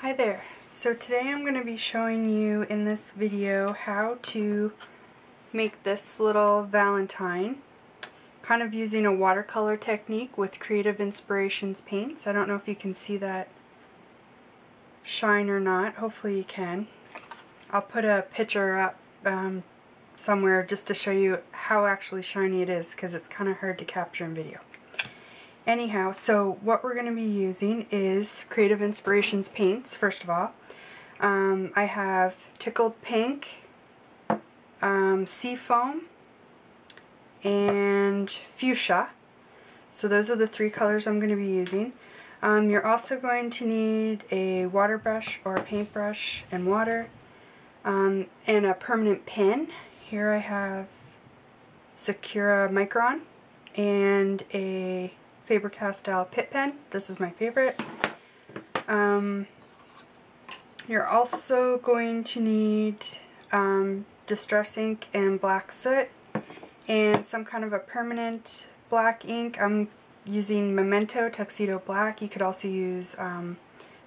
Hi there. So today I'm going to be showing you in this video how to make this little Valentine, kind of using a watercolor technique with Creative Inspirations paints. I don't know if you can see that shine or not. Hopefully you can. I'll put a picture up somewhere just to show you how actually shiny it is, because it's kind of hard to capture in video. Anyhow, so what we're going to be using is Creative Inspirations paints, first of all. I have Tickled Pink, Seafoam, and Fuchsia. So those are the three colors I'm going to be using. You're also going to need a water brush or a paintbrush and water, and a permanent pen. Here I have Sakura Micron and a Faber-Castell Pitt pen. This is my favorite. You're also going to need distress ink and black soot and some kind of a permanent black ink. I'm using Memento Tuxedo Black. You could also use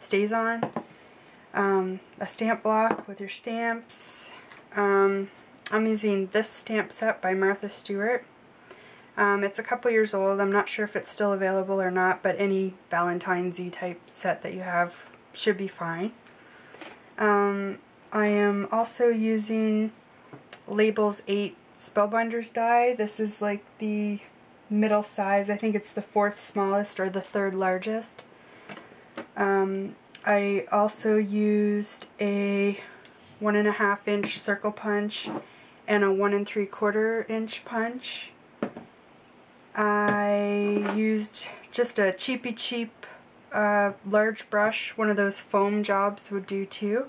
StazOn. A stamp block with your stamps. I'm using this stamp set by Martha Stewart. It's a couple years old. I'm not sure if it's still available or not, but any Valentines-y type set that you have should be fine. I am also using Labels 8 Spellbinders die. This is like the middle size. I think it's the 4th smallest or the 3rd largest. I also used a 1.5 inch circle punch and a 1 3/4 inch punch. I used just a cheap large brush. One of those foam jobs would do too.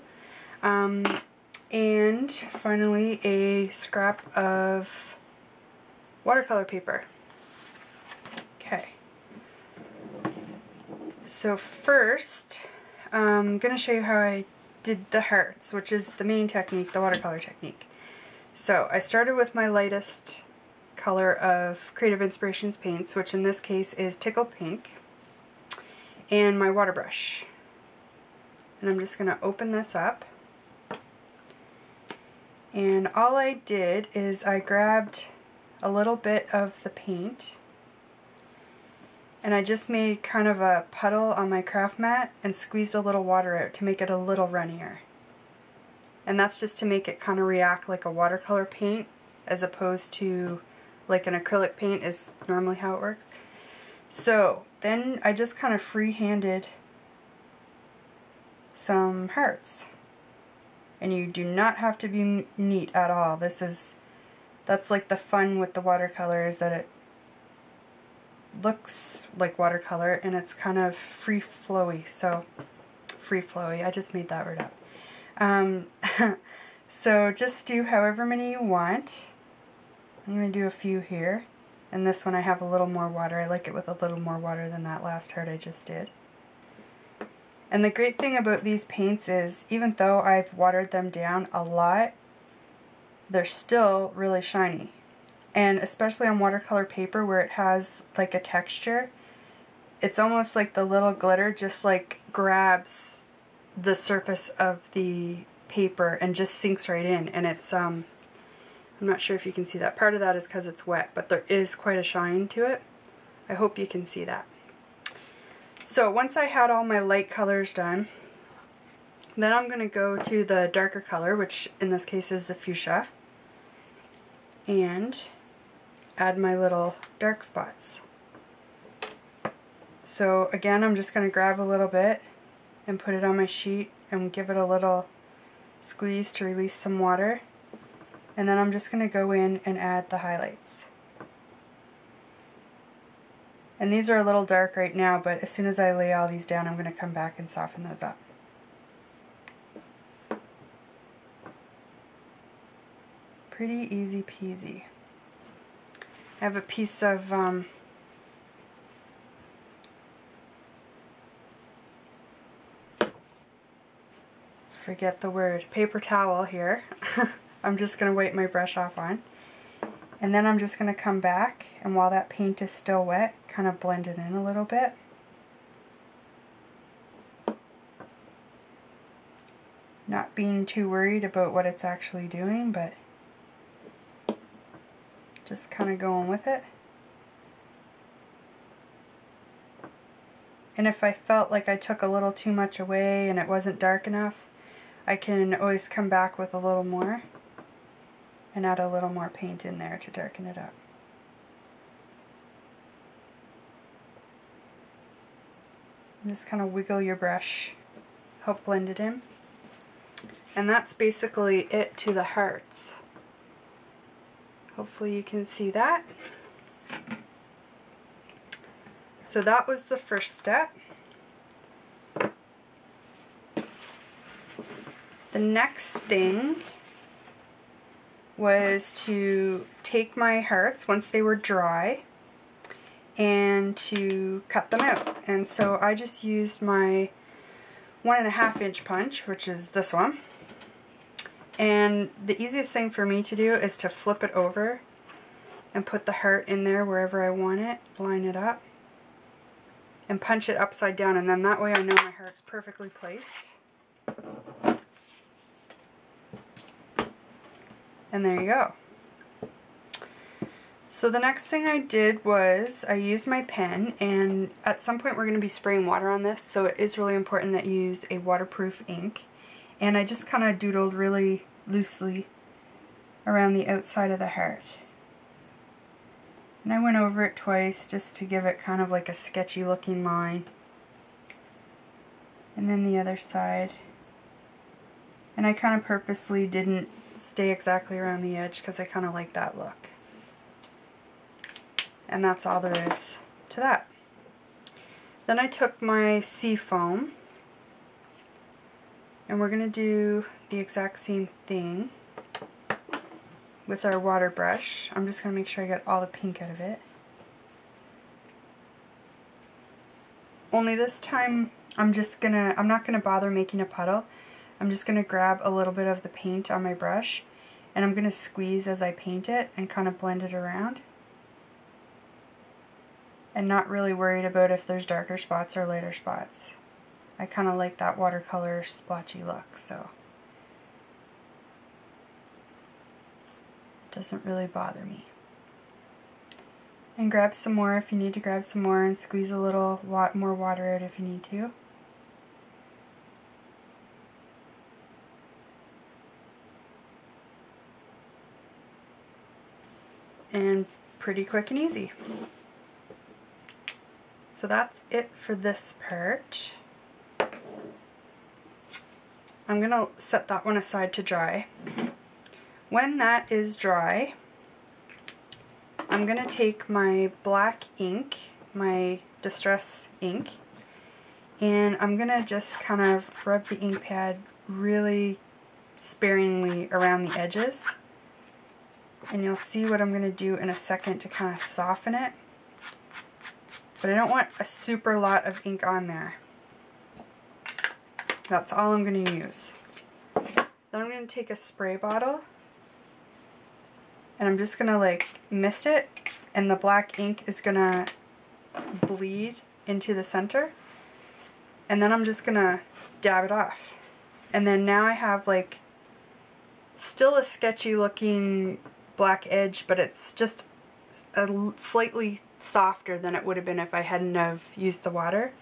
And finally a scrap of watercolor paper. Okay. So first, I'm going to show you how I did the hearts, which is the main technique, the watercolor technique. So I started with my lightest color of Creative Inspirations paints, which in this case is Tickled Pink, and my water brush. And I'm just going to open this up. And all I did is I grabbed a little bit of the paint and I just made kind of a puddle on my craft mat and squeezed a little water out to make it a little runnier. And that's just to make it kind of react like a watercolor paint as opposed to like an acrylic paint is normally how it works. So then I just kind of free-handed some hearts. And you do not have to be neat at all. That's like the fun with the watercolor, is that it looks like watercolor and it's kind of free-flowy. So, free-flowy, I just made that word up. So just do however many you want. I'm going to do a few here, and this one I have a little more water. I like it with a little more water than that last heart I just did. And the great thing about these paints is, even though I've watered them down a lot, they're still really shiny. And especially on watercolor paper where it has like a texture, it's almost like the little glitter just like grabs the surface of the paper and just sinks right in, and it's I'm not sure if you can see that. Part of that is because it's wet, but there is quite a shine to it. I hope you can see that. So once I had all my light colors done, then I'm going to go to the darker color, which in this case is the fuchsia, and add my little dark spots. So again, I'm just going to grab a little bit and put it on my sheet and give it a little squeeze to release some water. And then I'm just going to go in and add the highlights. And these are a little dark right now, but as soon as I lay all these down, I'm going to come back and soften those up. Pretty easy peasy. I have a piece of forget the word, paper towel here. I'm just going to wipe my brush off on. And then I'm just going to come back, and while that paint is still wet, kind of blend it in a little bit. not being too worried about what it's actually doing, but just kind of going with it. And if I felt like I took a little too much away and it wasn't dark enough, I can always come back with a little more and add a little more paint in there to darken it up. Just kind of wiggle your brush, help blend it in. And that's basically it to the hearts. Hopefully you can see that. So that was the first step. The next thing was to take my hearts once they were dry and to cut them out. And so I just used my 1.5 inch punch, which is this one. And the easiest thing for me to do is to flip it over and put the heart in there wherever I want it, line it up, and punch it upside down, and then that way I know my heart's perfectly placed. And there you go. So the next thing I did was I used my pen, and at some point we're going to be spraying water on this, so it is really important that you use a waterproof ink. And I just kind of doodled really loosely around the outside of the heart. And I went over it twice just to give it kind of like a sketchy looking line. And then the other side. And I kind of purposely didn't stay exactly around the edge because I kind of like that look. And that's all there is to that. Then I took my sea foam, and we're going to do the exact same thing with our water brush. I'm just going to make sure I get all the pink out of it. Only this time I'm not going to bother making a puddle. I'm just going to grab a little bit of the paint on my brush, and I'm going to squeeze as I paint it and kind of blend it around. And not really worried about if there's darker spots or lighter spots. I kind of like that watercolor splotchy look, so it doesn't really bother me. And grab some more if you need to grab some more, and squeeze a little more water out if you need to. And pretty quick and easy. So that's it for this part. I'm going to set that one aside to dry. When that is dry, I'm going to take my black ink, my Distress ink, and I'm going to just kind of rub the ink pad really sparingly around the edges. And you'll see what I'm going to do in a second to kind of soften it. But I don't want a super lot of ink on there. That's all I'm going to use. Then I'm going to take a spray bottle, and I'm just going to like mist it, and the black ink is going to bleed into the center. And then I'm just going to dab it off. And then now I have like still a sketchy looking black edge, but it's just slightly softer than it would have been if I hadn't have used the water.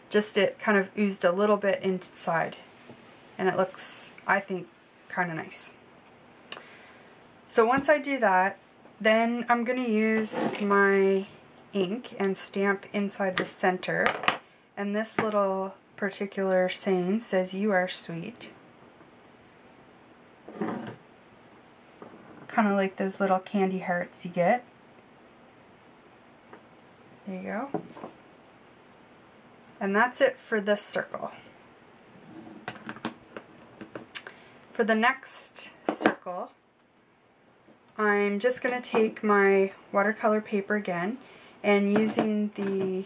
Just it kind of oozed a little bit inside, and it looks, I think, kind of nice. So once I do that, then I'm going to use my ink and stamp inside the center, and this little particular saying says, "You are sweet." Kind of like those little candy hearts you get. There you go. And that's it for this circle. For the next circle, I'm just going to take my watercolor paper again, and using the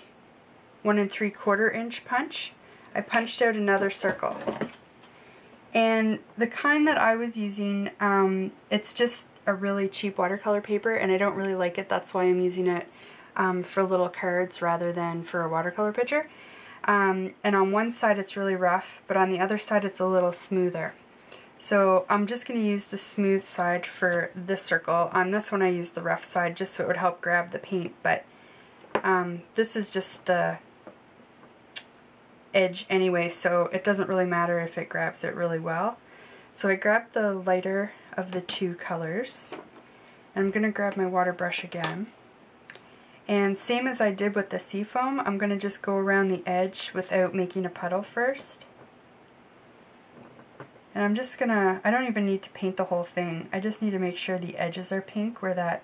1 3/4 inch punch, I punched out another circle. And the kind that I was using, it's just a really cheap watercolor paper, and I don't really like it. That's why I'm using it for little cards rather than for a watercolor picture. And on one side it's really rough, but on the other side it's a little smoother. So I'm just going to use the smooth side for this circle. On this one I used the rough side just so it would help grab the paint, but this is just the edge anyway, so it doesn't really matter if it grabs it really well. So I grabbed the lighter of the two colors, and I'm going to grab my water brush again. And same as I did with the seafoam, I'm going to just go around the edge without making a puddle first. And I'm just going to, I don't even need to paint the whole thing, I just need to make sure the edges are pink where that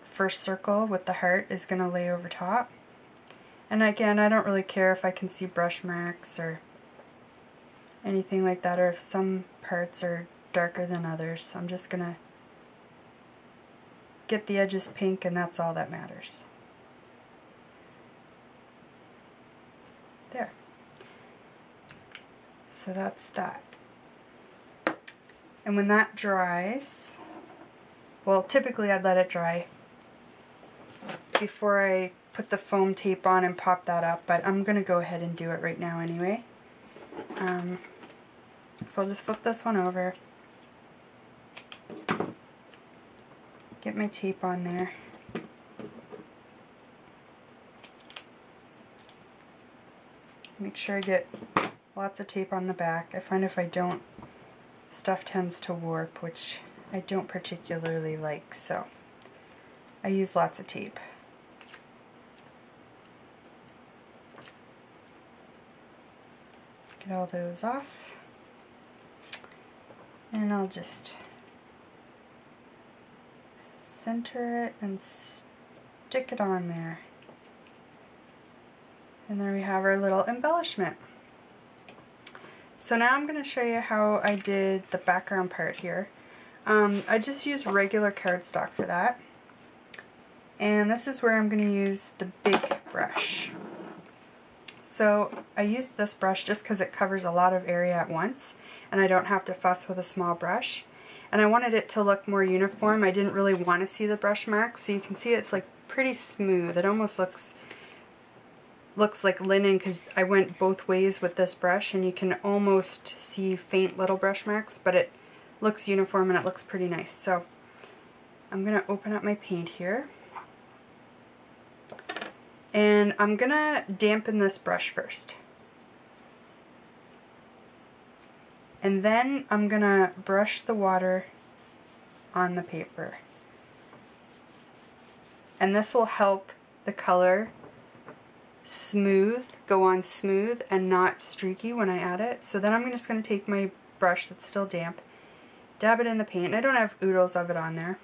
first circle with the heart is going to lay over top. And again, I don't really care if I can see brush marks or anything like that, or if some parts are darker than others. I'm just going to get the edges pink, and that's all that matters. There. So that's that. And when that dries, well, typically I'd let it dry before I put the foam tape on and pop that up, but I'm going to go ahead and do it right now anyway. So I'll just flip this one over, get my tape on there, make sure I get lots of tape on the back. I find if I don't, stuff tends to warp, which I don't particularly like, so I use lots of tape. Get all those off, and I'll just center it and stick it on there. And there we have our little embellishment. So now I'm going to show you how I did the background part here. I just used regular cardstock for that. And this is where I'm going to use the big brush. So I used this brush just because it covers a lot of area at once and I don't have to fuss with a small brush. And I wanted it to look more uniform. I didn't really want to see the brush marks, so you can see it's like pretty smooth. It almost looks like linen because I went both ways with this brush, and you can almost see faint little brush marks, but it looks uniform and it looks pretty nice. So I'm going to open up my paint here. And I'm going to dampen this brush first. And then I'm going to brush the water on the paper. And this will help the color go on smooth and not streaky when I add it. So then I'm just going to take my brush that's still damp, dab it in the paint. I don't have oodles of it on there.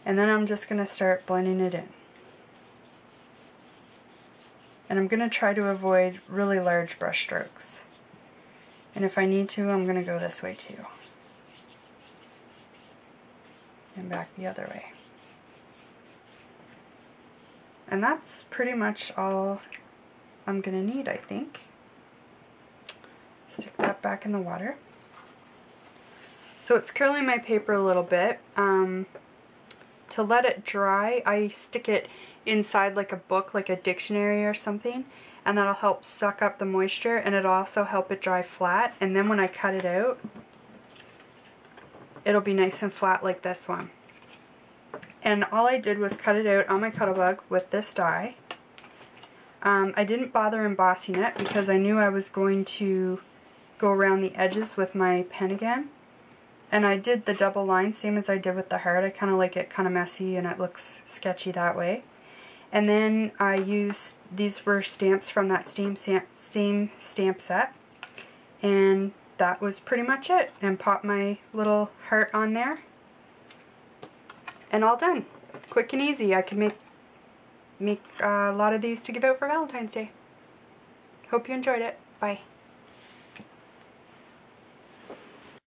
And then I'm just going to start blending it in. And I'm going to try to avoid really large brush strokes. And if I need to, I'm going to go this way too. And back the other way. And that's pretty much all I'm going to need, I think. Stick that back in the water. So it's curling my paper a little bit. To let it dry, I stick it inside like a book, like a dictionary or something, and that'll help suck up the moisture, and it'll also help it dry flat. And then when I cut it out, it'll be nice and flat like this one. And all I did was cut it out on my Cuttlebug with this die. I didn't bother embossing it because I knew I was going to go around the edges with my pen again. And I did the double line, same as I did with the heart. I kind of like it kind of messy and it looks sketchy that way. And then I used, these were stamps from that stamp set. And that was pretty much it. And pop my little heart on there. And all done. Quick and easy. I could make a lot of these to give out for Valentine's Day. Hope you enjoyed it. Bye.